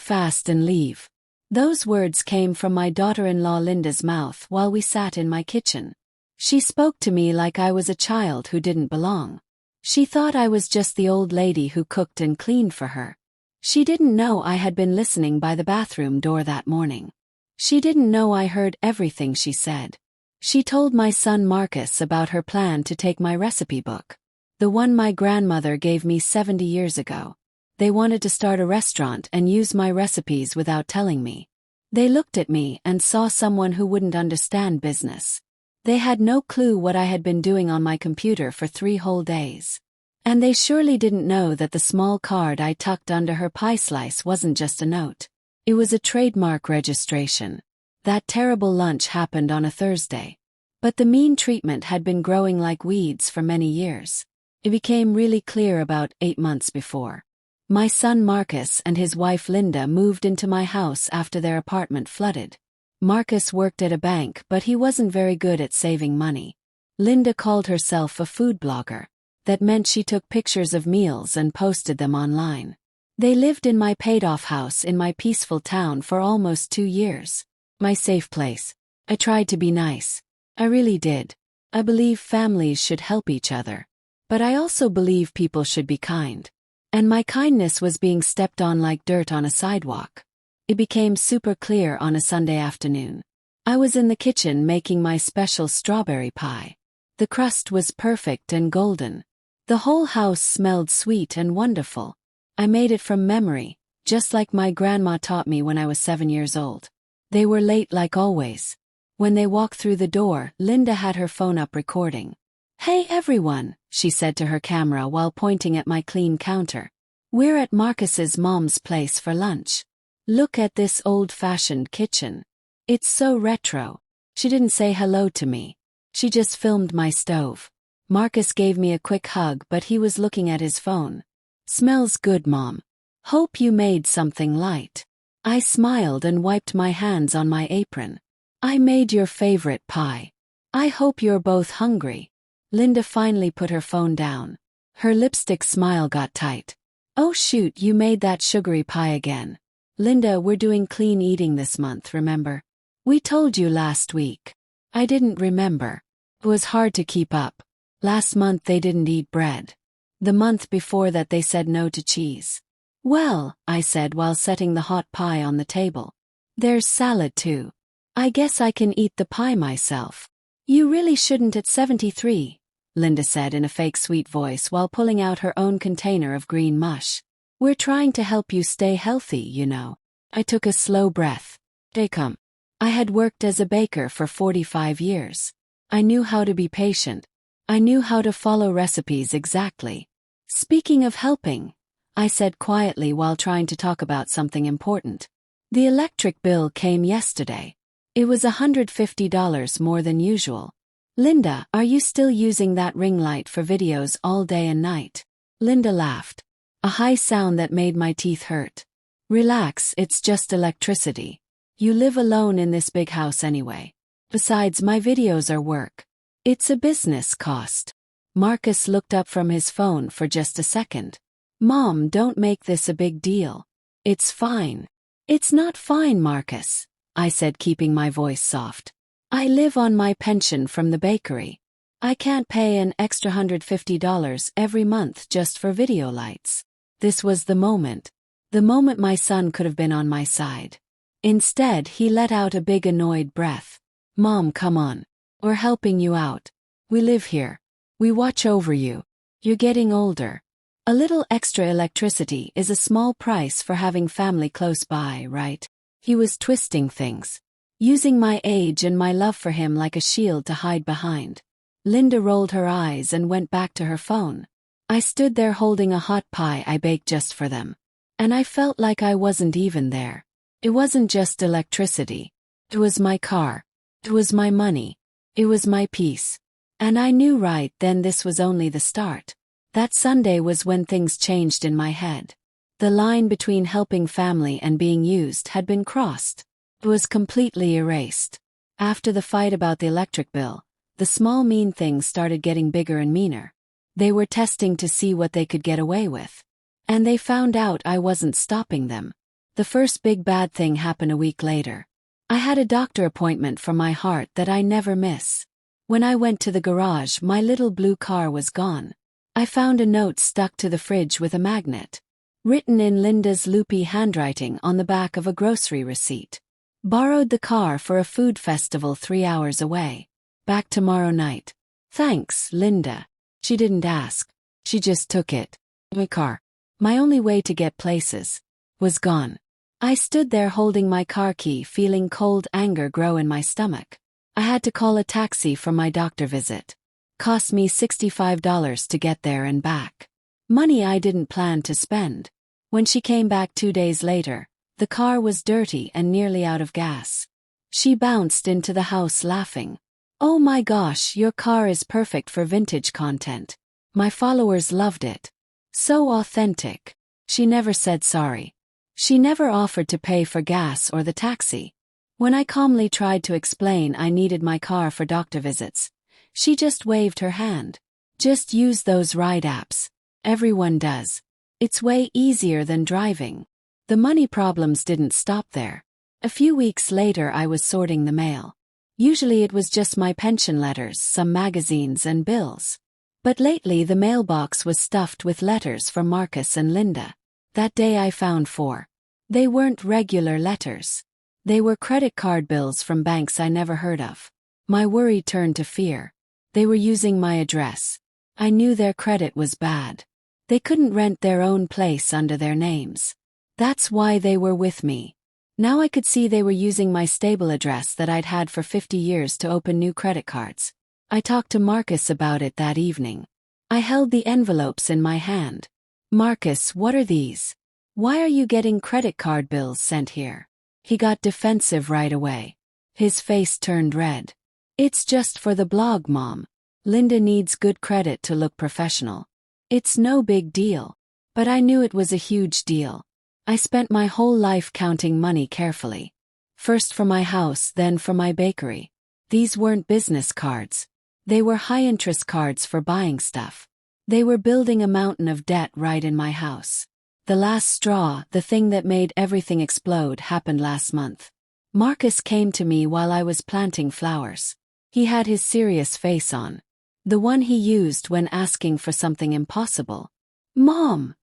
fast and leave." Those words came from my daughter-in-law Linda's mouth while we sat in my kitchen. She spoke to me like I was a child who didn't belong. She thought I was just the old lady who cooked and cleaned for her. She didn't know I had been listening by the bathroom door that morning. She didn't know I heard everything she said. She told my son Marcus about her plan to take my recipe book, the one my grandmother gave me 70 years ago. They wanted to start a restaurant and use my recipes without telling me. They looked at me and saw someone who wouldn't understand business. They had no clue what I had been doing on my computer for 3 whole days. And they surely didn't know that the small card I tucked under her pie slice wasn't just a note. It was a trademark registration. That terrible lunch happened on a Thursday. But the mean treatment had been growing like weeds for many years. It became really clear about 8 months before. My son Marcus and his wife Linda moved into my house after their apartment flooded. Marcus worked at a bank, but he wasn't very good at saving money. Linda called herself a food blogger. That meant she took pictures of meals and posted them online. They lived in my paid-off house in my peaceful town for almost 2 years. My safe place. I tried to be nice. I really did. I believe families should help each other. But I also believe people should be kind. And my kindness was being stepped on like dirt on a sidewalk. It became super clear on a Sunday afternoon. I was in the kitchen making my special strawberry pie. The crust was perfect and golden. The whole house smelled sweet and wonderful. I made it from memory, just like my grandma taught me when I was 7 years old. They were late like always. When they walked through the door, Linda had her phone up recording. "Hey everyone," she said to her camera while pointing at my clean counter. "We're at Marcus's mom's place for lunch. Look at this old-fashioned kitchen. It's so retro." She didn't say hello to me. She just filmed my stove. Marcus gave me a quick hug, but he was looking at his phone. "Smells good, Mom. Hope you made something light." I smiled and wiped my hands on my apron. "I made your favorite pie. I hope you're both hungry." Linda finally put her phone down. Her lipstick smile got tight. "Oh shoot, you made that sugary pie again. Linda, we're doing clean eating this month, remember? We told you last week." I didn't remember. It was hard to keep up. Last month they didn't eat bread. The month before that they said no to cheese. "Well," I said while setting the hot pie on the table. "There's salad too. I guess I can eat the pie myself." "You really shouldn't at 73, Linda said in a fake sweet voice while pulling out her own container of green mush. "We're trying to help you stay healthy, you know." I took a slow breath. "They come." I had worked as a baker for 45 years. I knew how to be patient. I knew how to follow recipes exactly. "Speaking of helping," I said quietly while trying to talk about something important. "The electric bill came yesterday. It was $150 more than usual. Linda, are you still using that ring light for videos all day and night?" Linda laughed. A high sound that made my teeth hurt. "Relax, it's just electricity. You live alone in this big house anyway. Besides, my videos are work. It's a business cost." Marcus looked up from his phone for just a second. "Mom, don't make this a big deal. It's fine." "It's not fine, Marcus," I said, keeping my voice soft. "I live on my pension from the bakery. I can't pay an extra $150 every month just for video lights." This was the moment. The moment my son could have been on my side. Instead, he let out a big annoyed breath. "Mom, come on. We're helping you out. We live here. We watch over you. You're getting older. A little extra electricity is a small price for having family close by, right?" He was twisting things, using my age and my love for him like a shield to hide behind. Linda rolled her eyes and went back to her phone. I stood there holding a hot pie I baked just for them. And I felt like I wasn't even there. It wasn't just electricity. It was my car. It was my money. It was my peace. And I knew right then this was only the start. That Sunday was when things changed in my head. The line between helping family and being used had been crossed. It was completely erased. After the fight about the electric bill, the small mean things started getting bigger and meaner. They were testing to see what they could get away with. And they found out I wasn't stopping them. The first big bad thing happened a week later. I had a doctor appointment for my heart that I never miss. When I went to the garage, my little blue car was gone. I found a note stuck to the fridge with a magnet, written in Linda's loopy handwriting on the back of a grocery receipt. Borrowed the car for a food festival 3 hours away. Back tomorrow night. Thanks, Linda. She didn't ask. She just took it. My car, my only way to get places, was gone. I stood there holding my car key, feeling cold anger grow in my stomach. I had to call a taxi for my doctor visit. Cost me $65 to get there and back. Money I didn't plan to spend. When she came back 2 days later, the car was dirty and nearly out of gas. She bounced into the house laughing. "Oh my gosh, your car is perfect for vintage content. My followers loved it. So authentic." She never said sorry. She never offered to pay for gas or the taxi. When I calmly tried to explain I needed my car for doctor visits, she just waved her hand. "Just use those ride apps. Everyone does. It's way easier than driving." The money problems didn't stop there. A few weeks later I was sorting the mail. Usually it was just my pension letters, some magazines and bills. But lately the mailbox was stuffed with letters from Marcus and Linda. That day I found 4. They weren't regular letters. They were credit card bills from banks I never heard of. My worry turned to fear. They were using my address. I knew their credit was bad. They couldn't rent their own place under their names. That's why they were with me. Now I could see they were using my stable address that I'd had for 50 years to open new credit cards. I talked to Marcus about it that evening. I held the envelopes in my hand. "Marcus, what are these? Why are you getting credit card bills sent here?" He got defensive right away. His face turned red. "It's just for the blog, Mom. Linda needs good credit to look professional. It's no big deal." But I knew it was a huge deal. I spent my whole life counting money carefully. First for my house, then for my bakery. These weren't business cards. They were high-interest cards for buying stuff. They were building a mountain of debt right in my house. The last straw, the thing that made everything explode, happened last month. Marcus came to me while I was planting flowers. He had his serious face on. The one he used when asking for something impossible. "Mom,"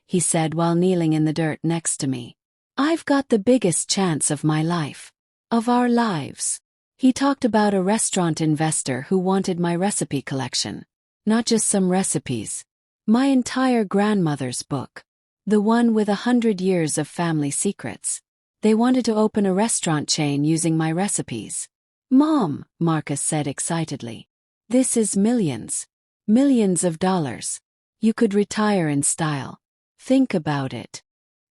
he said while kneeling in the dirt next to me, "I've got the biggest chance of my life. Of our lives." He talked about a restaurant investor who wanted my recipe collection. Not just some recipes. My entire grandmother's book. The one with 100 years of family secrets. They wanted to open a restaurant chain using my recipes. "Mom," Marcus said excitedly, "this is millions. Millions of dollars. You could retire in style. Think about it."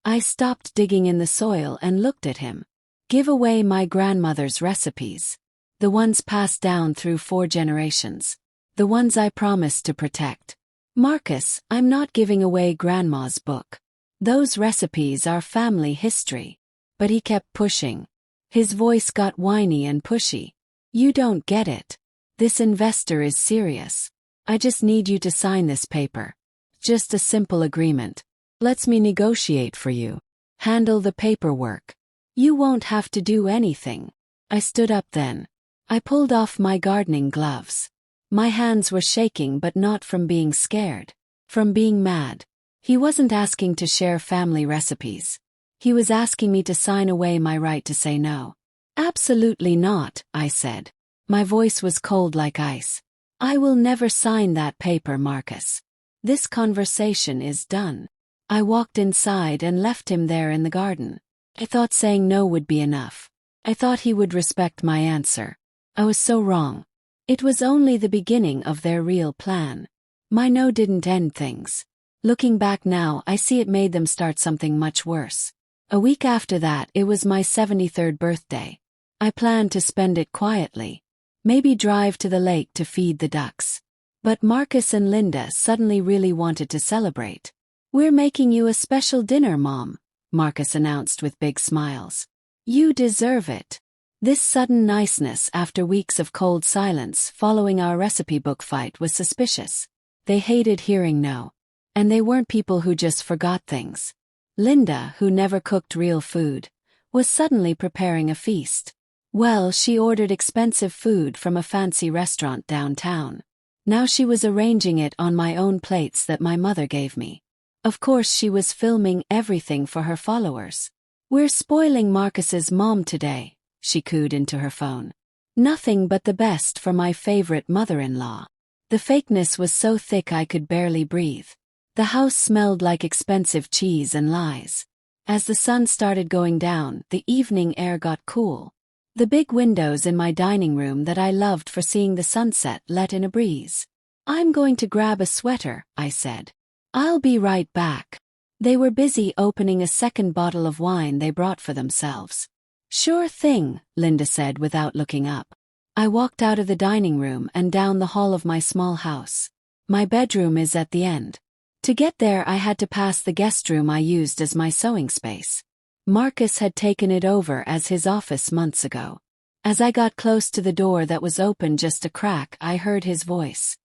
I stopped digging in the soil and looked at him. Give away my grandmother's recipes. The ones passed down through 4 generations. The ones I promised to protect. "Marcus, I'm not giving away Grandma's book. Those recipes are family history." But he kept pushing. His voice got whiny and pushy. "You don't get it. This investor is serious. I just need you to sign this paper. Just a simple agreement. Lets me negotiate for you. Handle the paperwork. You won't have to do anything." I stood up then. I pulled off my gardening gloves. My hands were shaking, but not from being scared. From being mad. He wasn't asking to share family recipes. He was asking me to sign away my right to say no. "Absolutely not," I said. My voice was cold like ice. "I will never sign that paper, Marcus. This conversation is done." I walked inside and left him there in the garden. I thought saying no would be enough. I thought he would respect my answer. I was so wrong. It was only the beginning of their real plan. My no didn't end things. Looking back now, I see it made them start something much worse. A week after that, it was my 73rd birthday. I planned to spend it quietly. Maybe drive to the lake to feed the ducks. But Marcus and Linda suddenly really wanted to celebrate. "We're making you a special dinner, Mom," Marcus announced with big smiles. "You deserve it." This sudden niceness after weeks of cold silence following our recipe book fight was suspicious. They hated hearing no. And they weren't people who just forgot things. Linda, who never cooked real food, was suddenly preparing a feast. Well, she ordered expensive food from a fancy restaurant downtown. Now she was arranging it on my own plates that my mother gave me. Of course she was filming everything for her followers. "We're spoiling Marcus's mom today," she cooed into her phone. "Nothing but the best for my favorite mother-in-law." The fakeness was so thick I could barely breathe. The house smelled like expensive cheese and lies. As the sun started going down, the evening air got cool. The big windows in my dining room that I loved for seeing the sunset let in a breeze. "I'm going to grab a sweater," I said. "I'll be right back." They were busy opening a second bottle of wine they brought for themselves. "Sure thing," Linda said without looking up. I walked out of the dining room and down the hall of my small house. My bedroom is at the end. To get there I had to pass the guest room I used as my sewing space. Marcus had taken it over as his office months ago. As I got close to the door that was open just a crack, I heard his voice.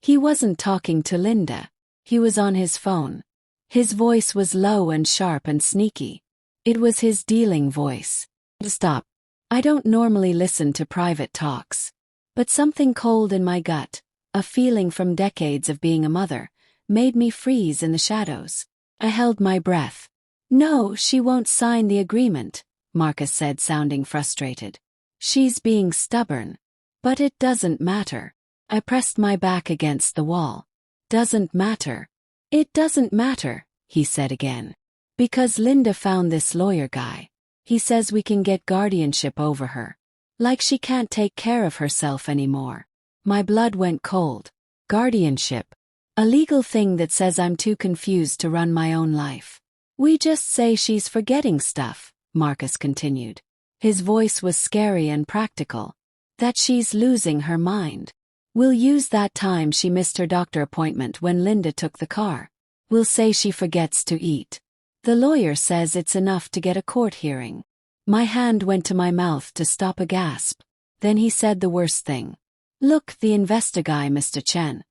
He wasn't talking to Linda. He was on his phone. His voice was low and sharp and sneaky. It was his dealing voice. "Stop. I don't normally listen to private talks. But something cold in my gut, a feeling from decades of being a mother, made me freeze in the shadows. I held my breath. "No, she won't sign the agreement," Marcus said, sounding frustrated. "She's being stubborn." "But it doesn't matter." I pressed my back against the wall. "Doesn't matter." "It doesn't matter," he said again. "Because Linda found this lawyer guy. He says we can get guardianship over her. Like she can't take care of herself anymore." My blood went cold. Guardianship. A legal thing that says I'm too confused to run my own life. "We just say she's forgetting stuff," Marcus continued. His voice was scary and practical. "That she's losing her mind. We'll use that time she missed her doctor appointment when Linda took the car. We'll say she forgets to eat. The lawyer says it's enough to get a court hearing." My hand went to my mouth to stop a gasp. Then he said the worst thing. "Look, the investor guy, Mr. Chen.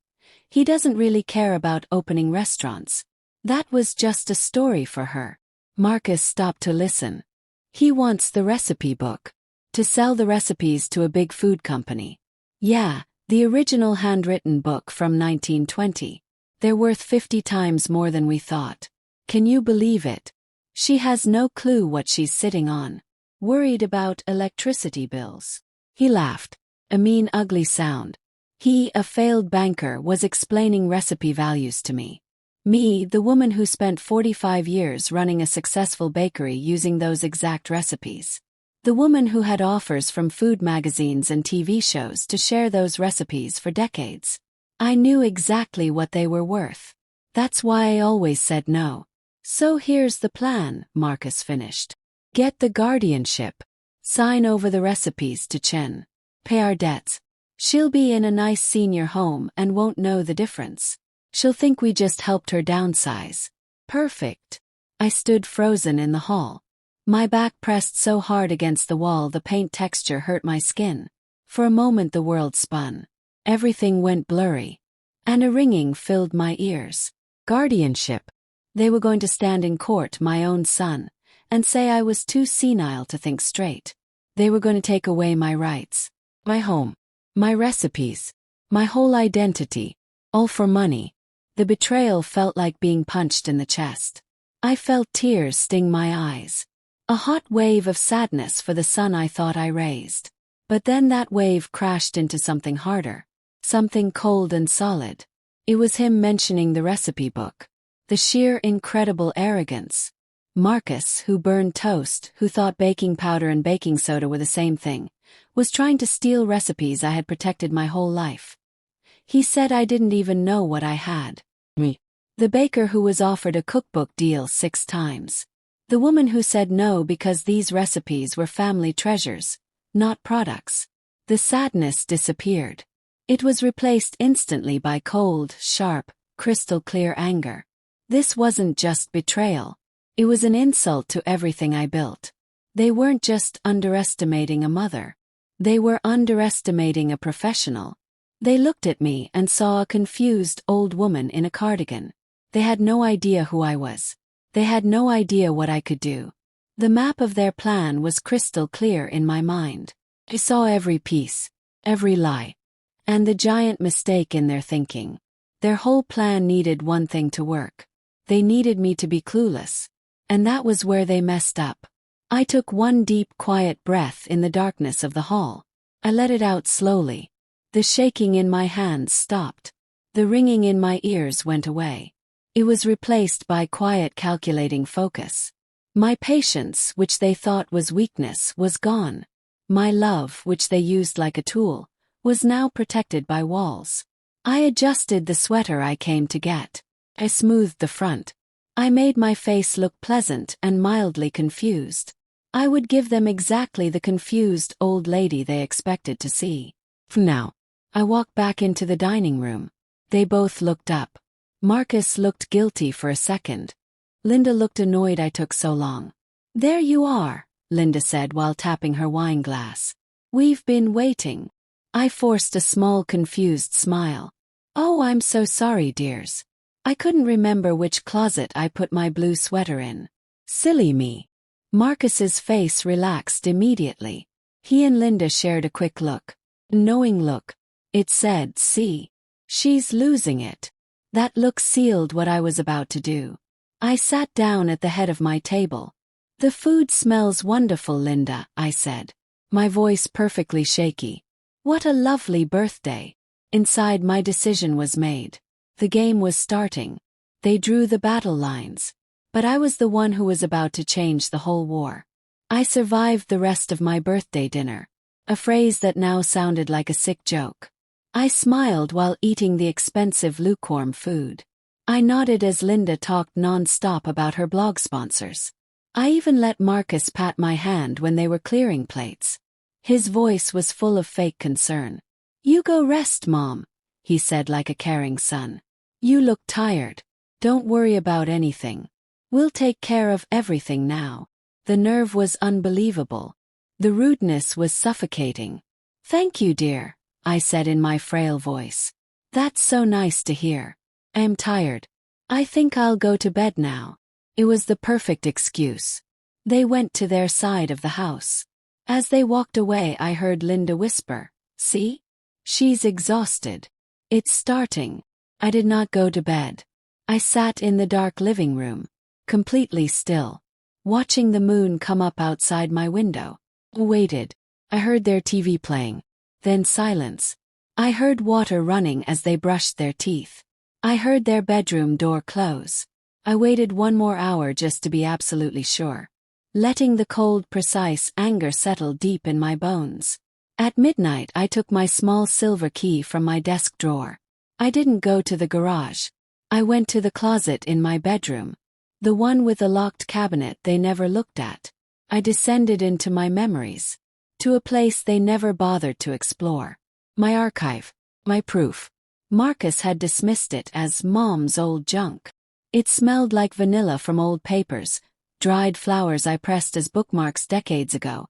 He doesn't really care about opening restaurants. That was just a story for her." Marcus stopped to listen. "He wants the recipe book. To sell the recipes to a big food company." "Yeah, the original handwritten book from 1920. They're worth 50 times more than we thought. Can you believe it? She has no clue what she's sitting on. Worried about electricity bills." He laughed. A mean, ugly sound. He, a failed banker, was explaining recipe values to me. Me, the woman who spent 45 years running a successful bakery using those exact recipes. The woman who had offers from food magazines and TV shows to share those recipes for decades. I knew exactly what they were worth. That's why I always said no. "So here's the plan," Marcus finished. "Get the guardianship. Sign over the recipes to Chen. Pay our debts. She'll be in a nice senior home and won't know the difference. She'll think we just helped her downsize. Perfect." I stood frozen in the hall. My back pressed so hard against the wall the paint texture hurt my skin. For a moment the world spun. Everything went blurry. And a ringing filled my ears. Guardianship. They were going to stand in court, my own son, and say I was too senile to think straight. They were going to take away my rights. My home. My recipes. My whole identity. All for money. The betrayal felt like being punched in the chest. I felt tears sting my eyes. A hot wave of sadness for the son I thought I raised. But then that wave crashed into something harder. Something cold and solid. It was him mentioning the recipe book. The sheer incredible arrogance. Marcus, who burned toast, who thought baking powder and baking soda were the same thing, was trying to steal recipes I had protected my whole life. He said I didn't even know what I had. Me. The baker who was offered a cookbook deal 6 times. The woman who said no because these recipes were family treasures, not products. The sadness disappeared. It was replaced instantly by cold, sharp, crystal-clear anger. This wasn't just betrayal. It was an insult to everything I built. They weren't just underestimating a mother. They were underestimating a professional. They looked at me and saw a confused old woman in a cardigan. They had no idea who I was. They had no idea what I could do. The map of their plan was crystal clear in my mind. I saw every piece, every lie, and the giant mistake in their thinking. Their whole plan needed one thing to work. They needed me to be clueless. And that was where they messed up. I took one deep, quiet breath in the darkness of the hall. I let it out slowly. The shaking in my hands stopped. The ringing in my ears went away. It was replaced by quiet, calculating focus. My patience, which they thought was weakness, was gone. My love, which they used like a tool, was now protected by walls. I adjusted the sweater I came to get. I smoothed the front. I made my face look pleasant and mildly confused. I would give them exactly the confused old lady they expected to see. Now, I walked back into the dining room. They both looked up. Marcus looked guilty for a second. Linda looked annoyed I took so long. "There you are," Linda said while tapping her wine glass. "We've been waiting." I forced a small confused smile. "Oh, I'm so sorry, dears. I couldn't remember which closet I put my blue sweater in. Silly me." Marcus's face relaxed immediately. He and Linda shared a quick look. Knowing look. It said, "See. She's losing it." That look sealed what I was about to do. I sat down at the head of my table. "The food smells wonderful, Linda," I said, my voice perfectly shaky. "What a lovely birthday." Inside, my decision was made. The game was starting. They drew the battle lines. But I was the one who was about to change the whole war. I survived the rest of my birthday dinner. A phrase that now sounded like a sick joke. I smiled while eating the expensive lukewarm food. I nodded as Linda talked non-stop about her blog sponsors. I even let Marcus pat my hand when they were clearing plates. His voice was full of fake concern. "You go rest, Mom," he said like a caring son. "You look tired. Don't worry about anything. We'll take care of everything now." The nerve was unbelievable. The rudeness was suffocating. "Thank you, dear," I said in my frail voice. "That's so nice to hear. I'm tired. I think I'll go to bed now." It was the perfect excuse. They went to their side of the house. As they walked away, I heard Linda whisper, "See? She's exhausted. It's starting." I did not go to bed. I sat in the dark living room, completely still, watching the moon come up outside my window. I waited. I heard their TV playing. Then silence. I heard water running as they brushed their teeth. I heard their bedroom door close. I waited one more hour just to be absolutely sure, letting the cold, precise anger settle deep in my bones. At midnight, I took my small silver key from my desk drawer. I didn't go to the garage. I went to the closet in my bedroom, the one with the locked cabinet they never looked at. I descended into my memories, to a place they never bothered to explore. My archive, my proof. Marcus had dismissed it as Mom's old junk. It smelled like vanilla from old papers, dried flowers I pressed as bookmarks decades ago,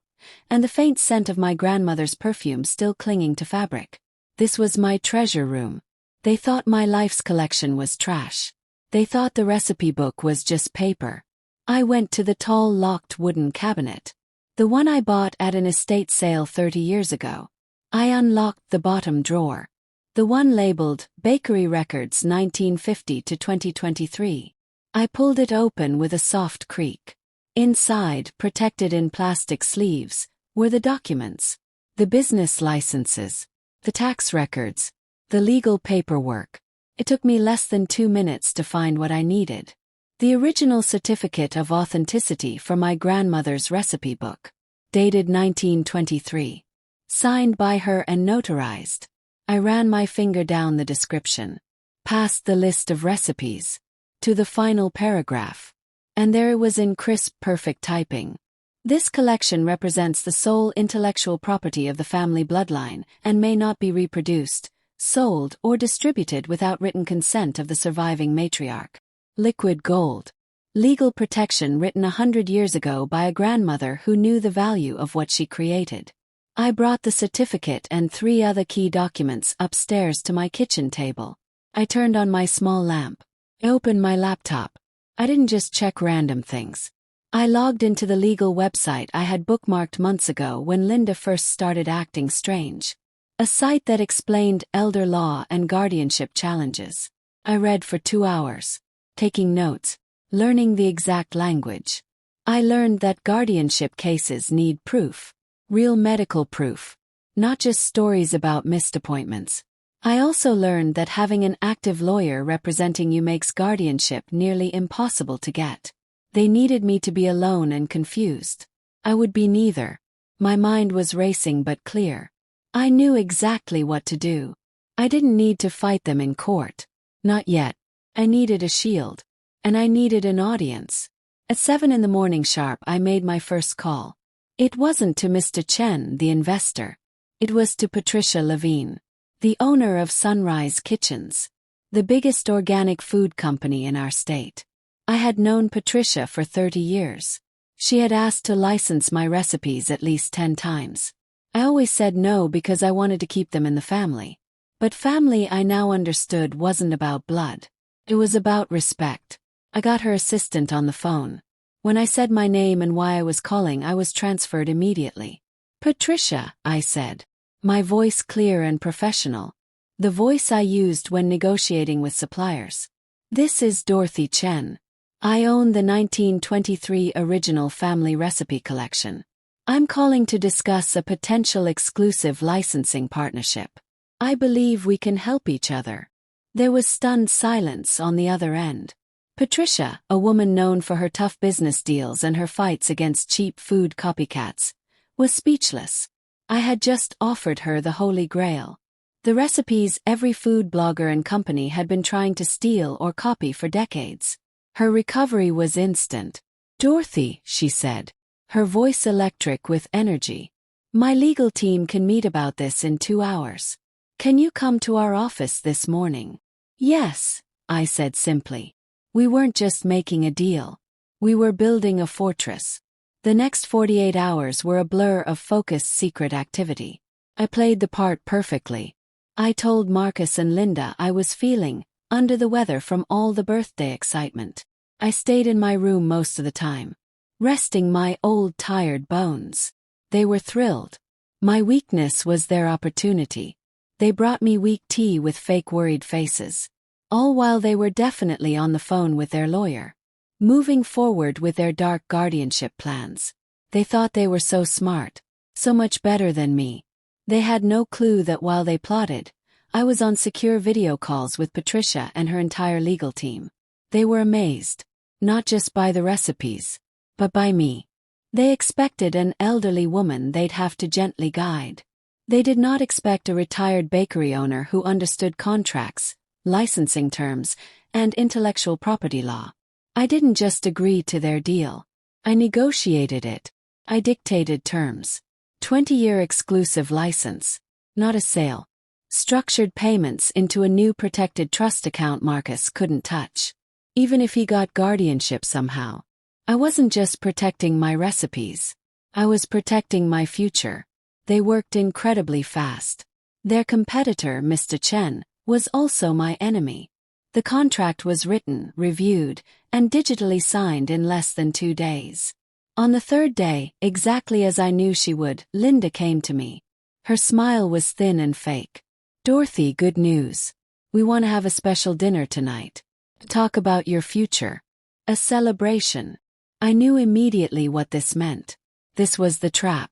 and the faint scent of my grandmother's perfume still clinging to fabric. This was my treasure room. They thought my life's collection was trash. They thought the recipe book was just paper. I went to the tall locked wooden cabinet, the one I bought at an estate sale 30 years ago. I unlocked the bottom drawer, the one labeled Bakery Records 1950 to 2023. I pulled it open with a soft creak. Inside, protected in plastic sleeves, were the documents, the business licenses, the tax records, the legal paperwork. It took me less than 2 minutes to find what I needed. The original certificate of authenticity for my grandmother's recipe book, dated 1923. Signed by her and notarized. I ran my finger down the description, past the list of recipes, to the final paragraph. And there it was in crisp, perfect typing. This collection represents the sole intellectual property of the family bloodline and may not be reproduced, sold, or distributed without written consent of the surviving matriarch. Liquid gold. Legal protection written 100 years ago by a grandmother who knew the value of what she created. I brought the certificate and 3 other key documents upstairs to my kitchen table. I turned on my small lamp. I opened my laptop. I didn't just check random things. I logged into the legal website I had bookmarked months ago when Linda first started acting strange. A site that explained elder law and guardianship challenges. I read for 2 hours, taking notes, learning the exact language. I learned that guardianship cases need proof, real medical proof, not just stories about missed appointments. I also learned that having an active lawyer representing you makes guardianship nearly impossible to get. They needed me to be alone and confused. I would be neither. My mind was racing but clear. I knew exactly what to do. I didn't need to fight them in court. Not yet. I needed a shield. And I needed an audience. At 7 in the morning sharp I made my first call. It wasn't to Mr. Chen, the investor. It was to Patricia Levine, the owner of Sunrise Kitchens, the biggest organic food company in our state. I had known Patricia for 30 years. She had asked to license my recipes at least 10 times. I always said no because I wanted to keep them in the family. But family, I now understood, wasn't about blood. It was about respect. I got her assistant on the phone. When I said my name and why I was calling, I was transferred immediately. Patricia, I said. My voice clear and professional. The voice I used when negotiating with suppliers. This is Dorothy Chen. I own the 1923 original family recipe collection. I'm calling to discuss a potential exclusive licensing partnership. I believe we can help each other. There was stunned silence on the other end. Patricia, a woman known for her tough business deals and her fights against cheap food copycats, was speechless. I had just offered her the Holy Grail. The recipes every food blogger and company had been trying to steal or copy for decades. Her recovery was instant. Dorothy, she said, her voice electric with energy. My legal team can meet about this in 2 hours. Can you come to our office this morning? Yes, I said simply. We weren't just making a deal. We were building a fortress. The next 48 hours were a blur of focused secret activity. I played the part perfectly. I told Marcus and Linda I was feeling under the weather from all the birthday excitement. I stayed in my room most of the time, resting my old tired bones. They were thrilled. My weakness was their opportunity. They brought me weak tea with fake worried faces. All while they were definitely on the phone with their lawyer, moving forward with their dark guardianship plans. They thought they were so smart, so much better than me. They had no clue that while they plotted, I was on secure video calls with Patricia and her entire legal team. They were amazed, not just by the recipes, but by me. They expected an elderly woman they'd have to gently guide. They did not expect a retired bakery owner who understood contracts, licensing terms, and intellectual property law. I didn't just agree to their deal. I negotiated it. I dictated terms. 20-year exclusive license. Not a sale. Structured payments into a new protected trust account Marcus couldn't touch. Even if he got guardianship somehow. I wasn't just protecting my recipes. I was protecting my future. They worked incredibly fast. Their competitor, Mr. Chen, was also my enemy. The contract was written, reviewed, and digitally signed in less than 2 days. On the 3rd day, exactly as I knew she would, Linda came to me. Her smile was thin and fake. Dorothy, good news. We want to have a special dinner tonight. Talk about your future. A celebration. I knew immediately what this meant. This was the trap.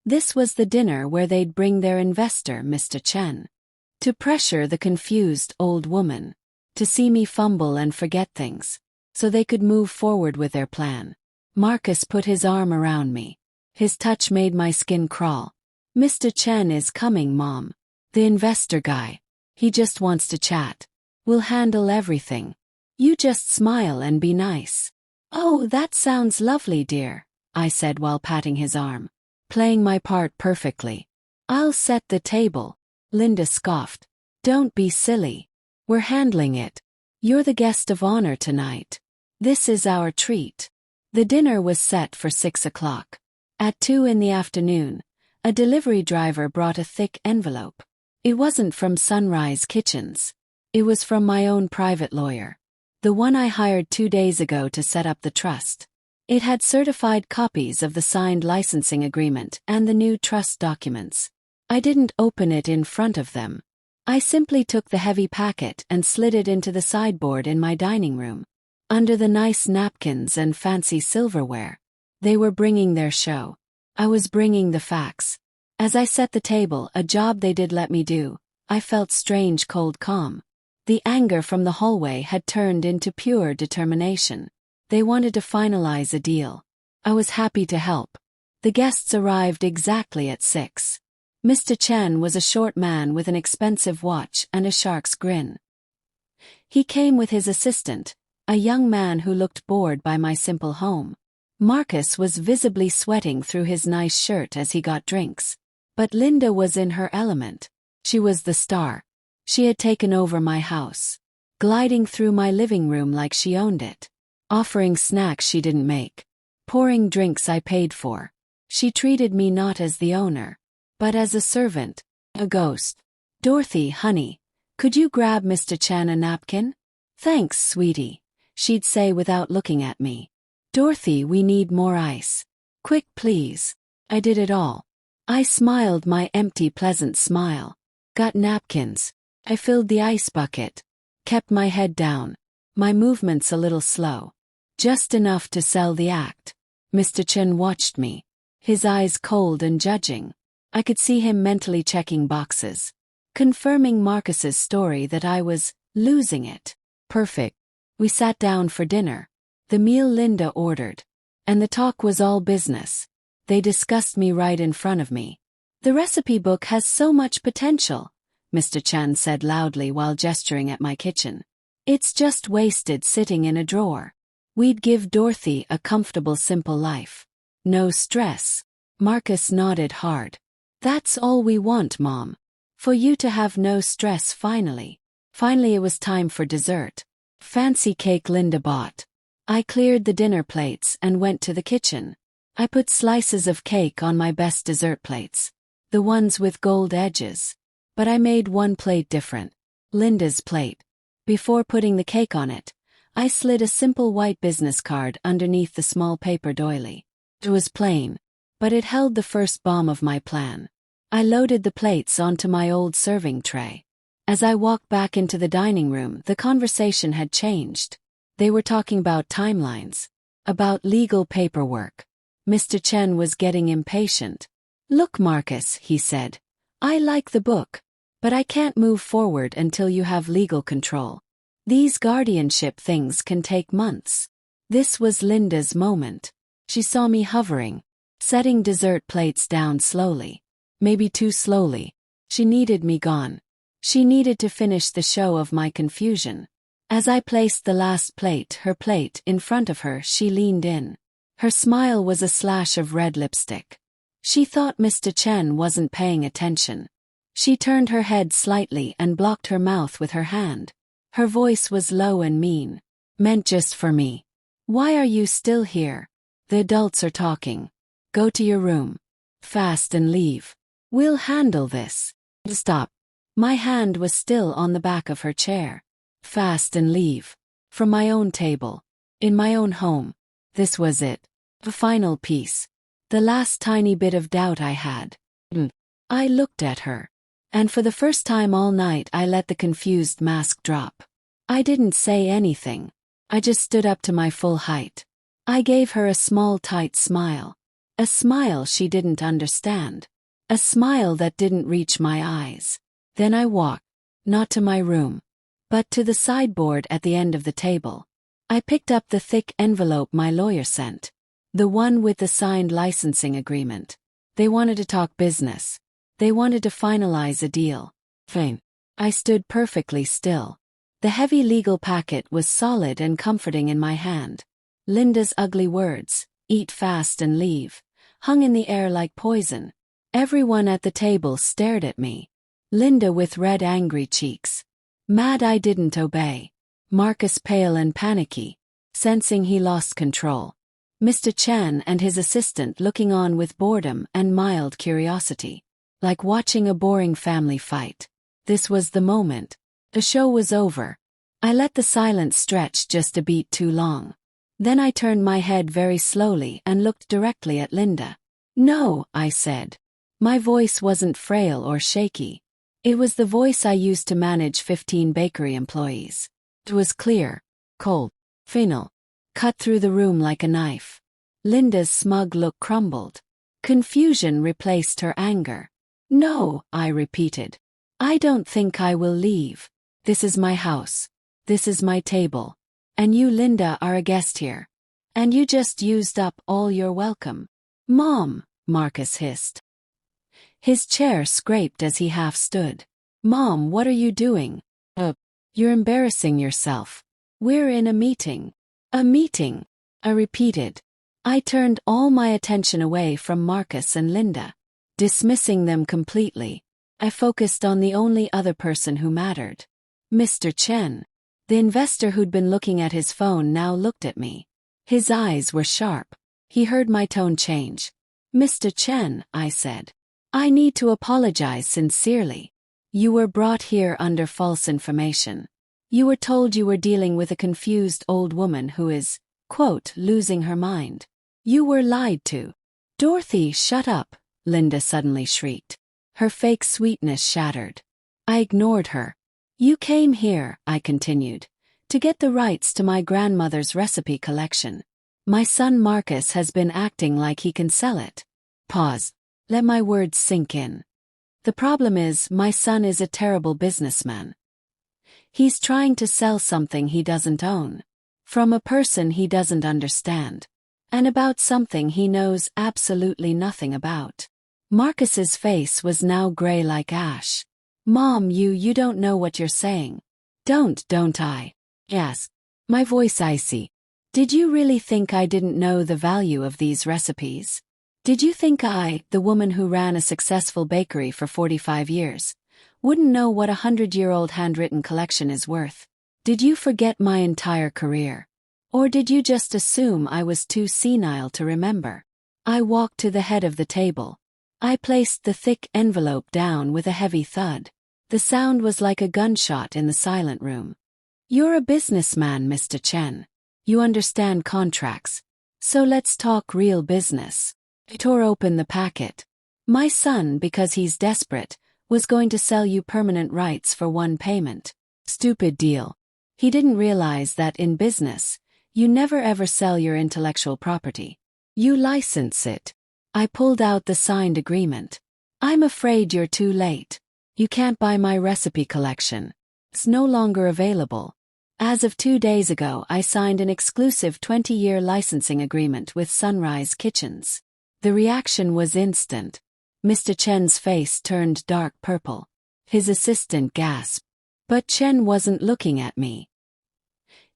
This was the dinner where they'd bring their investor, Mr. Chen. To pressure the confused old woman. To see me fumble and forget things. So they could move forward with their plan. Marcus put his arm around me. His touch made my skin crawl. Mr. Chen is coming, Mom. The investor guy. He just wants to chat. We'll handle everything. You just smile and be nice. Oh, that sounds lovely, dear, I said while patting his arm. Playing my part perfectly. I'll set the table. Linda scoffed. Don't be silly. We're handling it. You're the guest of honor tonight. This is our treat. The dinner was set for 6 o'clock. At 2 in the afternoon, a delivery driver brought a thick envelope. It wasn't from Sunrise Kitchens. It was from my own private lawyer. The one I hired 2 days ago to set up the trust. It had certified copies of the signed licensing agreement and the new trust documents. I didn't open it in front of them. I simply took the heavy packet and slid it into the sideboard in my dining room. Under the nice napkins and fancy silverware. They were bringing their show. I was bringing the facts. As I set the table, a job they did let me do, I felt strange cold calm. The anger from the hallway had turned into pure determination. They wanted to finalize a deal. I was happy to help. The guests arrived exactly at 6. Mr. Chen was a short man with an expensive watch and a shark's grin. He came with his assistant, a young man who looked bored by my simple home. Marcus was visibly sweating through his nice shirt as he got drinks. But Linda was in her element. She was the star. She had taken over my house, gliding through my living room like she owned it, offering snacks she didn't make, pouring drinks I paid for. She treated me not as the owner, but as a servant, a ghost. "Dorothy, honey, could you grab Mr. Chan a napkin?" "Thanks, sweetie," she'd say without looking at me. "Dorothy, we need more ice. Quick, please." I did it all. I smiled my empty, pleasant smile. Got napkins. I filled the ice bucket. Kept my head down. My movements a little slow. Just enough to sell the act. Mr. Chen watched me. His eyes cold and judging. I could see him mentally checking boxes. Confirming Marcus's story that I was losing it. Perfect. We sat down for dinner. The meal Linda ordered. And the talk was all business. They discussed me right in front of me. "The recipe book has so much potential," Mr. Chan said loudly while gesturing at my kitchen. "It's just wasted sitting in a drawer. We'd give Dorothy a comfortable, simple life. No stress." Marcus nodded hard. "That's all we want, Mom. For you to have no stress finally." Finally it was time for dessert. Fancy cake Linda bought. I cleared the dinner plates and went to the kitchen. I put slices of cake on my best dessert plates. The ones with gold edges. But I made one plate different. Linda's plate. Before putting the cake on it, I slid a simple white business card underneath the small paper doily. It was plain, but it held the first bomb of my plan. I loaded the plates onto my old serving tray. As I walked back into the dining room, the conversation had changed. They were talking about timelines, about legal paperwork. Mr. Chen was getting impatient. "Look, Marcus," he said, "I like the book, but I can't move forward until you have legal control. These guardianship things can take months." This was Linda's moment. She saw me hovering, setting dessert plates down slowly. Maybe too slowly. She needed me gone. She needed to finish the show of my confusion. As I placed the last plate, her plate, in front of her, she leaned in. Her smile was a slash of red lipstick. She thought Mr. Chen wasn't paying attention. She turned her head slightly and blocked her mouth with her hand. Her voice was low and mean. "Meant just for me. Why are you still here? The adults are talking. Go to your room. Fast and leave. We'll handle this." "Stop." My hand was still on the back of her chair. "Fast and leave. From my own table. In my own home." This was it. The final piece. The last tiny bit of doubt I had. I looked at her. And for the first time all night I let the confused mask drop. I didn't say anything. I just stood up to my full height. I gave her a small tight smile. A smile she didn't understand. A smile that didn't reach my eyes. Then I walked, not to my room, but to the sideboard at the end of the table. I picked up the thick envelope my lawyer sent. The one with the signed licensing agreement. They wanted to talk business. They wanted to finalize a deal. Fine. I stood perfectly still. The heavy legal packet was solid and comforting in my hand. Linda's ugly words, "Eat fast and leave," hung in the air like poison. Everyone at the table stared at me. Linda with red angry cheeks. Mad I didn't obey. Marcus pale and panicky, sensing he lost control. Mr. Chan and his assistant looking on with boredom and mild curiosity. Like watching a boring family fight. This was the moment. The show was over. I let the silence stretch just a beat too long. Then I turned my head very slowly and looked directly at Linda. "No," I said. My voice wasn't frail or shaky. It was the voice I used to manage 15 bakery employees. It was clear, cold, final, cut through the room like a knife. Linda's smug look crumbled. Confusion replaced her anger. "No," I repeated. "I don't think I will leave. This is my house. This is my table. And you, Linda, are a guest here. And you just used up all your welcome." "Mom," Marcus hissed. His chair scraped as he half stood. "Mom, what are you doing?" You're embarrassing yourself. We're in a meeting." "A meeting," I repeated. I turned all my attention away from Marcus and Linda. Dismissing them completely, I focused on the only other person who mattered. Mr. Chen. The investor who'd been looking at his phone now looked at me. His eyes were sharp. He heard my tone change. "Mr. Chen," I said. "I need to apologize sincerely. You were brought here under false information. You were told you were dealing with a confused old woman who is, quote, losing her mind. You were lied to." "Dorothy, shut up," Linda suddenly shrieked. Her fake sweetness shattered. I ignored her. "You came here," I continued, "to get the rights to my grandmother's recipe collection. My son Marcus has been acting like he can sell it." Pause. Let my words sink in. "The problem is, my son is a terrible businessman. He's trying to sell something he doesn't own, from a person he doesn't understand, and about something he knows absolutely nothing about." Marcus's face was now gray like ash. "Mom, you don't know what you're saying." Don't I?" Yes. My voice icy. "Did you really think I didn't know the value of these recipes? Did you think I, the woman who ran a successful bakery for 45 years, wouldn't know what a 100-year-old handwritten collection is worth? Did you forget my entire career? Or did you just assume I was too senile to remember?" I walked to the head of the table. I placed the thick envelope down with a heavy thud. The sound was like a gunshot in the silent room. "You're a businessman, Mr. Chen. You understand contracts. So let's talk real business." I tore open the packet. "My son, because he's desperate, was going to sell you permanent rights for one payment." Stupid deal. He didn't realize that in business, you never ever sell your intellectual property. You license it. I pulled out the signed agreement. "I'm afraid you're too late. You can't buy my recipe collection. It's no longer available. As of 2 days ago, I signed an exclusive 20-year licensing agreement with Sunrise Kitchens." The reaction was instant. Mr. Chen's face turned dark purple. His assistant gasped. But Chen wasn't looking at me.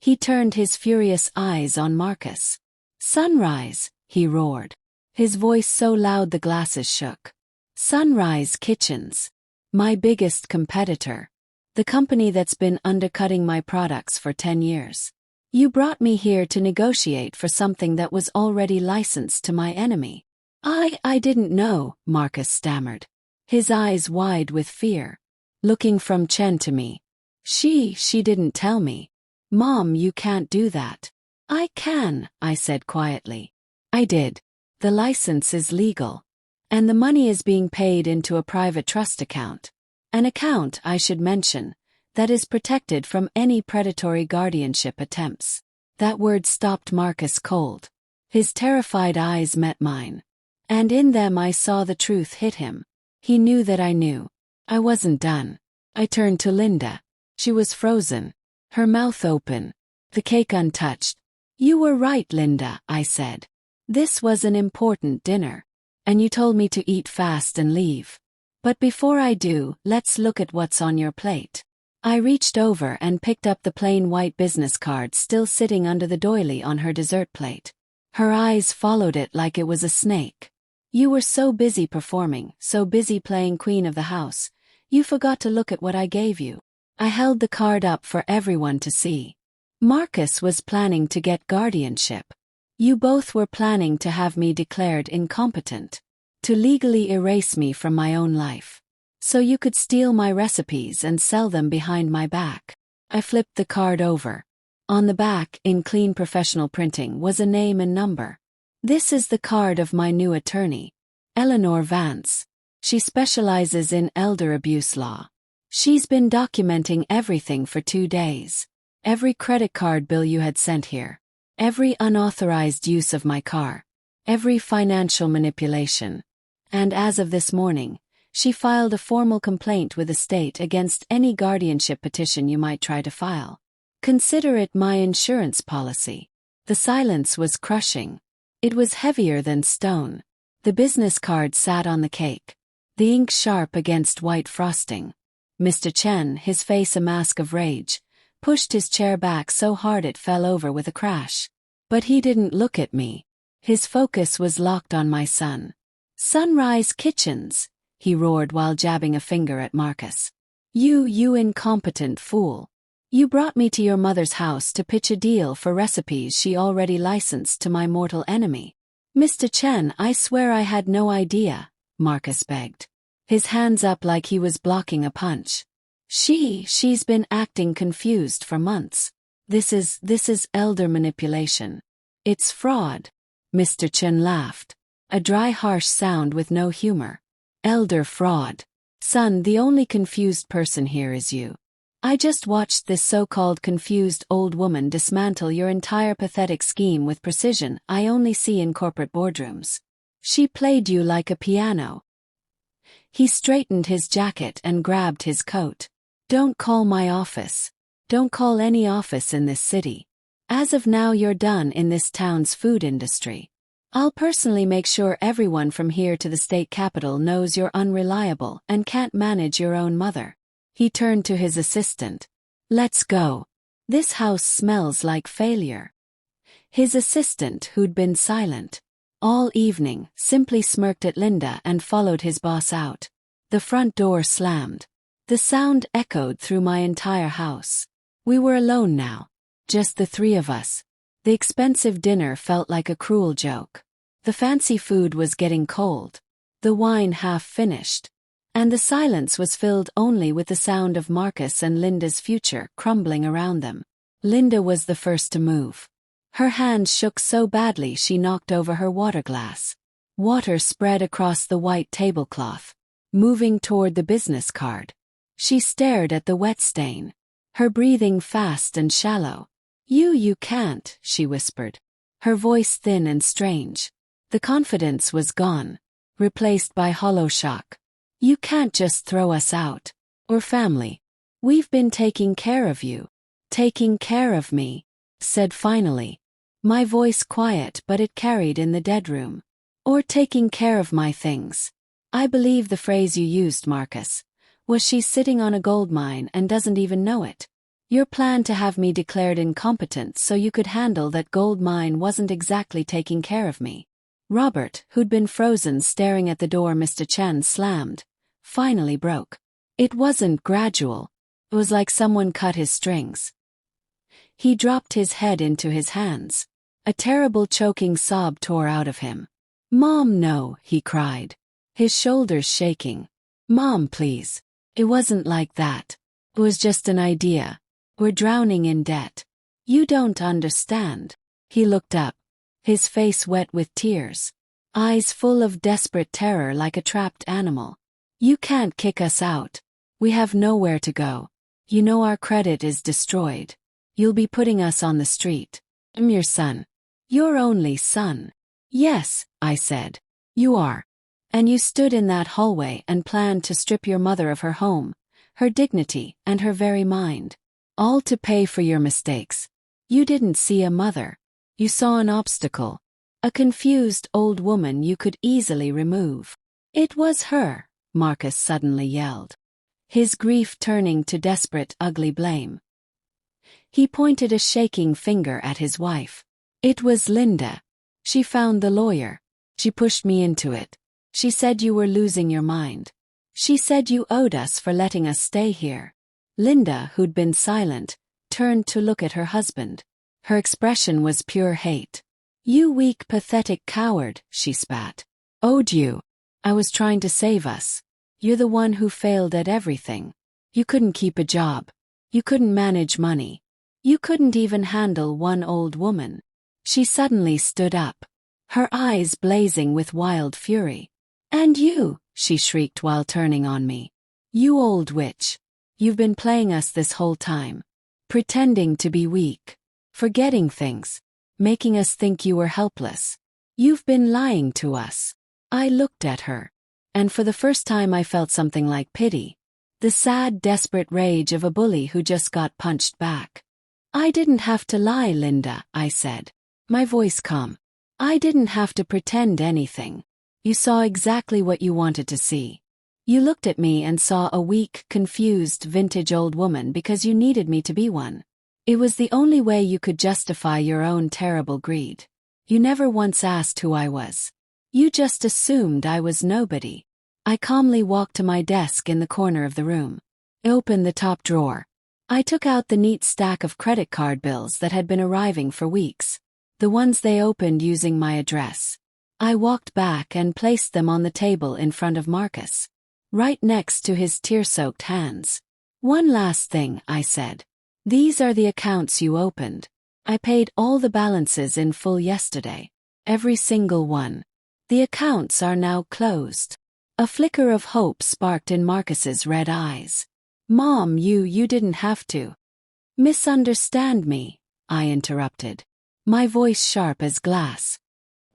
He turned his furious eyes on Marcus. "Sunrise," he roared. His voice so loud the glasses shook. "Sunrise Kitchens. My biggest competitor. The company that's been undercutting my products for 10 years. You brought me here to negotiate for something that was already licensed to my enemy." I didn't know," Marcus stammered, his eyes wide with fear. Looking from Chen to me. She didn't tell me." "Mom, you can't do that." "I can," I said quietly. "I did. The license is legal. And the money is being paid into a private trust account. An account, I should mention, that is protected from any predatory guardianship attempts." That word stopped Marcus cold. His terrified eyes met mine. And in them I saw the truth hit him. He knew that I knew. I wasn't done. I turned to Linda. She was frozen, her mouth open, the cake untouched. "You were right, Linda," I said. "This was an important dinner. And you told me to eat fast and leave. But before I do, let's look at what's on your plate." I reached over and picked up the plain white business card still sitting under the doily on her dessert plate. Her eyes followed it like it was a snake. "You were so busy performing, so busy playing queen of the house, you forgot to look at what I gave you." I held the card up for everyone to see. Marcus was planning to get guardianship. You both were planning to have me declared incompetent, to legally erase me from my own life, so you could steal my recipes and sell them behind my back. I flipped the card over. On the back, in clean professional printing, was a name and number. This is the card of my new attorney, Eleanor Vance. She specializes in elder abuse law. She's been documenting everything for 2 days. Every credit card bill you had sent here. Every unauthorized use of my car. Every financial manipulation. And as of this morning, she filed a formal complaint with the state against any guardianship petition you might try to file. Consider it my insurance policy. The silence was crushing. It was heavier than stone. The business card sat on the cake. The ink sharp against white frosting. Mr. Chen, his face a mask of rage, pushed his chair back so hard it fell over with a crash. But he didn't look at me. His focus was locked on my son. "Sunrise Kitchens," he roared while jabbing a finger at Marcus. You incompetent fool. You brought me to your mother's house to pitch a deal for recipes she already licensed to my mortal enemy. "Mr. Chen, I swear I had no idea," Marcus begged. His hands up like he was blocking a punch. She's been acting confused for months. This is elder manipulation. It's fraud." Mr. Chen laughed. A dry, harsh sound with no humor. "Elder fraud. Son, the only confused person here is you. I just watched this so-called confused old woman dismantle your entire pathetic scheme with precision I only see in corporate boardrooms. She played you like a piano." He straightened his jacket and grabbed his coat. "Don't call my office. Don't call any office in this city. As of now, you're done in this town's food industry. I'll personally make sure everyone from here to the state capital knows you're unreliable and can't manage your own mother." He turned to his assistant. "Let's go. This house smells like failure." His assistant, who'd been silent all evening, simply smirked at Linda and followed his boss out. The front door slammed. The sound echoed through my entire house. We were alone now. Just the 3 of us. The expensive dinner felt like a cruel joke. The fancy food was getting cold. The wine half finished. And the silence was filled only with the sound of Marcus and Linda's future crumbling around them. Linda was the first to move. Her hand shook so badly she knocked over her water glass. Water spread across the white tablecloth, moving toward the business card. She stared at the wet stain. Her breathing fast and shallow. You can't," she whispered. Her voice thin and strange. The confidence was gone, replaced by hollow shock. "You can't just throw us out. We're family. We've been taking care of you. Taking care of me," said finally. My voice quiet, but it carried in the dead room. "Or taking care of my things. I believe the phrase you used, Marcus, was she's sitting on a gold mine and doesn't even know it. Your plan to have me declared incompetent so you could handle that gold mine wasn't exactly taking care of me." Robert, who'd been frozen staring at the door Mr. Chen slammed, finally broke. It wasn't gradual. It was like someone cut his strings. He dropped his head into his hands. A terrible choking sob tore out of him. "Mom, no," he cried, his shoulders shaking. "Mom, please. It wasn't like that. It was just an idea. We're drowning in debt. You don't understand." He looked up, his face wet with tears, eyes full of desperate terror like a trapped animal. "You can't kick us out. We have nowhere to go. You know our credit is destroyed. You'll be putting us on the street. I'm your son. Your only son." "Yes," I said. "You are. And you stood in that hallway and planned to strip your mother of her home, her dignity, and her very mind. All to pay for your mistakes. You didn't see a mother. You saw an obstacle. A confused old woman you could easily remove." "It was her," Marcus suddenly yelled, his grief turning to desperate, ugly blame. He pointed a shaking finger at his wife. "It was Linda. She found the lawyer. She pushed me into it. She said you were losing your mind. She said you owed us for letting us stay here." Linda, who'd been silent, turned to look at her husband. Her expression was pure hate. "You weak, pathetic coward," she spat. "Owed you. I was trying to save us. You're the one who failed at everything. You couldn't keep a job. You couldn't manage money. You couldn't even handle one old woman. She suddenly stood up, her eyes blazing with wild fury. And you, she shrieked while turning on me. You old witch. You've been playing us this whole time. Pretending to be weak. Forgetting things. Making us think you were helpless. You've been lying to us. I looked at her. And for the first time I felt something like pity. The sad, desperate rage of a bully who just got punched back. I didn't have to lie, Linda, I said. My voice calm. I didn't have to pretend anything. You saw exactly what you wanted to see. You looked at me and saw a weak, confused, vintage old woman because you needed me to be one. It was the only way you could justify your own terrible greed. You never once asked who I was. You just assumed I was nobody. I calmly walked to my desk in the corner of the room. I opened the top drawer. I took out the neat stack of credit card bills that had been arriving for weeks. The ones they opened using my address. I walked back and placed them on the table in front of Marcus, right next to his tear-soaked hands. One last thing, I said. These are the accounts you opened. I paid all the balances in full yesterday. Every single one. The accounts are now closed. A flicker of hope sparked in Marcus's red eyes. Mom, you didn't have to. Misunderstand me, I interrupted. My voice sharp as glass.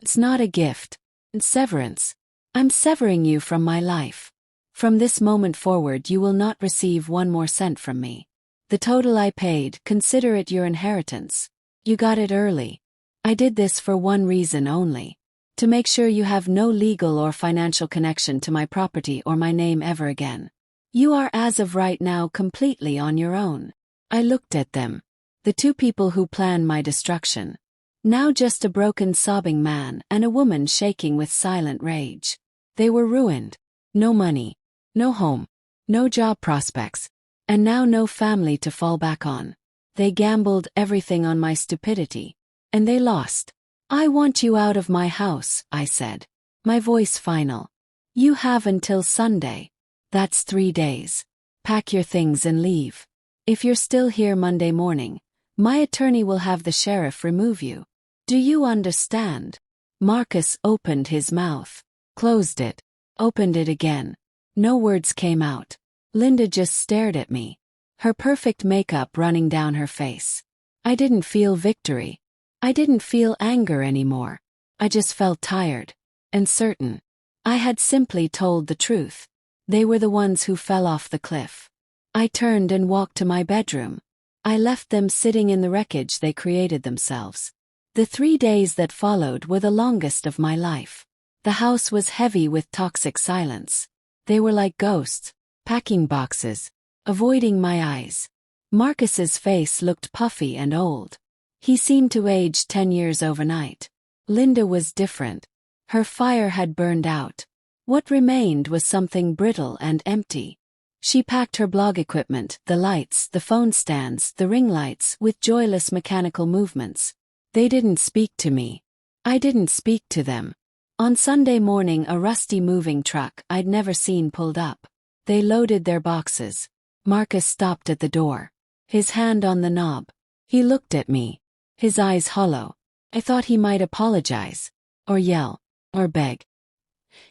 It's not a gift. It's severance. I'm severing you from my life. From this moment forward you will not receive one more cent from me. The total I paid, consider it your inheritance. You got it early. I did this for one reason only. To make sure you have no legal or financial connection to my property or my name ever again. You are as of right now completely on your own. I looked at them. The two people who planned my destruction. Now just a broken sobbing man and a woman shaking with silent rage. They were ruined. No money. No home. No job prospects. And now no family to fall back on. They gambled everything on my stupidity. And they lost. I want you out of my house, I said. My voice final. You have until Sunday. That's 3 days. Pack your things and leave. If you're still here Monday morning, my attorney will have the sheriff remove you. Do you understand? Marcus opened his mouth, closed it, opened it again. No words came out. Linda just stared at me, her perfect makeup running down her face. I didn't feel victory. I didn't feel anger anymore. I just felt tired and certain. I had simply told the truth. They were the ones who fell off the cliff. I turned and walked to my bedroom. I left them sitting in the wreckage they created themselves. The 3 days that followed were the longest of my life. The house was heavy with toxic silence. They were like ghosts, packing boxes, avoiding my eyes. Marcus's face looked puffy and old. He seemed to age 10 years overnight. Linda was different. Her fire had burned out. What remained was something brittle and empty. She packed her blog equipment, the lights, the phone stands, the ring lights, with joyless mechanical movements. They didn't speak to me. I didn't speak to them. On Sunday morning a rusty moving truck I'd never seen pulled up. They loaded their boxes. Marcus stopped at the door, his hand on the knob. He looked at me, his eyes hollow. I thought he might apologize, or yell, or beg.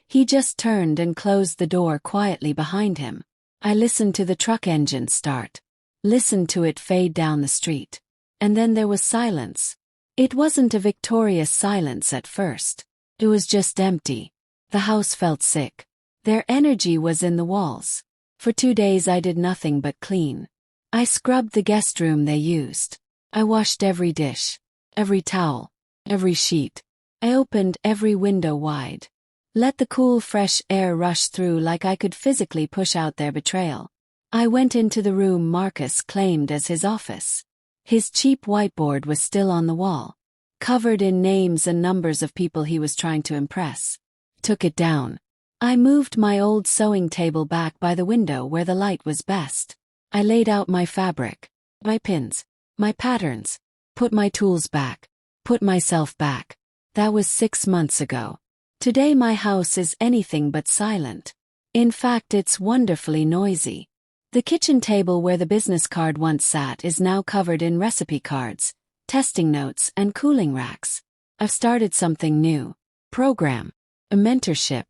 He just turned and closed the door quietly behind him. I listened to the truck engine start, listened to it fade down the street. And then there was silence. It wasn't a victorious silence at first. It was just empty. The house felt sick. Their energy was in the walls. For 2 days I did nothing but clean. I scrubbed the guest room they used. I washed every dish, every towel, every sheet. I opened every window wide. Let the cool, fresh air rush through like I could physically push out their betrayal. I went into the room Marcus claimed as his office. His cheap whiteboard was still on the wall, covered in names and numbers of people he was trying to impress. Took it down. I moved my old sewing table back by the window where the light was best. I laid out my fabric, my pins, my patterns, put my tools back, put myself back. That was 6 months ago. Today my house is anything but silent. In fact, it's wonderfully noisy. The kitchen table where the business card once sat is now covered in recipe cards, testing notes, and cooling racks. I've started something new. Program. A mentorship.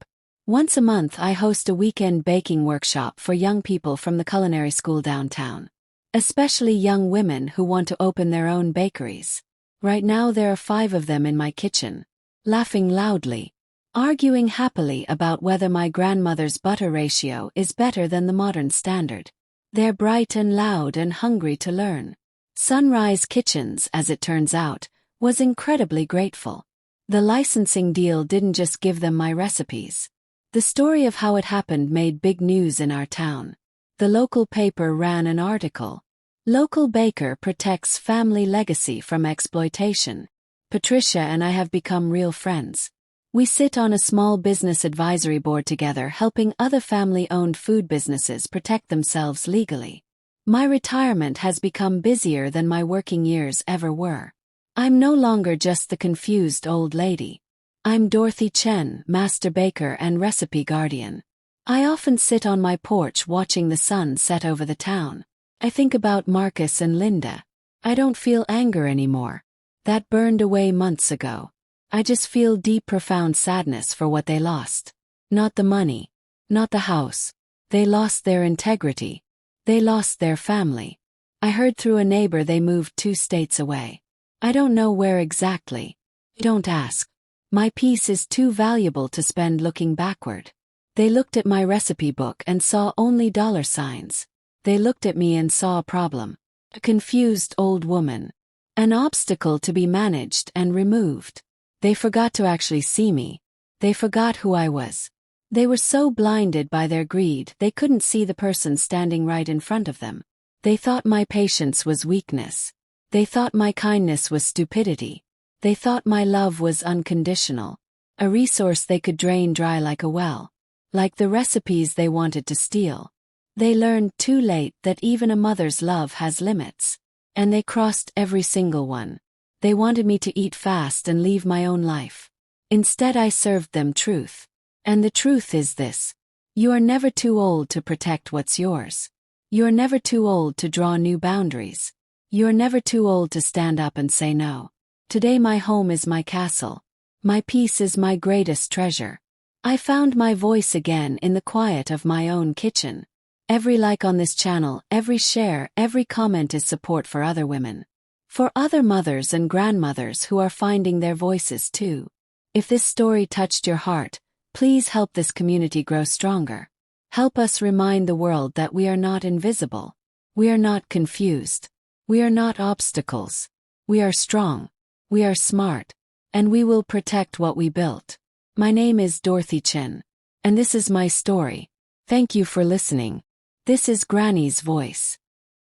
Once a month I host a weekend baking workshop for young people from the culinary school downtown. Especially young women who want to open their own bakeries. Right now there are 5 of them in my kitchen. Laughing loudly. Arguing happily about whether my grandmother's butter ratio is better than the modern standard. They're bright and loud and hungry to learn. Sunrise Kitchens, as it turns out, was incredibly grateful. The licensing deal didn't just give them my recipes. The story of how it happened made big news in our town. The local paper ran an article. Local baker protects family legacy from exploitation. Patricia and I have become real friends. We sit on a small business advisory board together helping other family-owned food businesses protect themselves legally. My retirement has become busier than my working years ever were. I'm no longer just the confused old lady. I'm Dorothy Chen, master baker and recipe guardian. I often sit on my porch watching the sun set over the town. I think about Marcus and Linda. I don't feel anger anymore. That burned away months ago. I just feel deep, profound sadness for what they lost. Not the money. Not the house. They lost their integrity. They lost their family. I heard through a neighbor they moved 2 states away. I don't know where exactly. Don't ask. My peace is too valuable to spend looking backward. They looked at my recipe book and saw only dollar signs. They looked at me and saw a problem. A confused old woman. An obstacle to be managed and removed. They forgot to actually see me. They forgot who I was. They were so blinded by their greed they couldn't see the person standing right in front of them. They thought my patience was weakness. They thought my kindness was stupidity. They thought my love was unconditional. A resource they could drain dry like a well. Like the recipes they wanted to steal. They learned too late that even a mother's love has limits. And they crossed every single one. They wanted me to eat fast and leave my own life. Instead I served them truth. And the truth is this. You are never too old to protect what's yours. You are never too old to draw new boundaries. You are never too old to stand up and say no. Today my home is my castle. My peace is my greatest treasure. I found my voice again in the quiet of my own kitchen. Every like on this channel, every share, every comment is support for other women. For other mothers and grandmothers who are finding their voices too. If this story touched your heart, please help this community grow stronger. Help us remind the world that we are not invisible. We are not confused. We are not obstacles. We are strong. We are smart. And we will protect what we built. My name is Dorothy Chen. And this is my story. Thank you for listening. This is Granny's voice.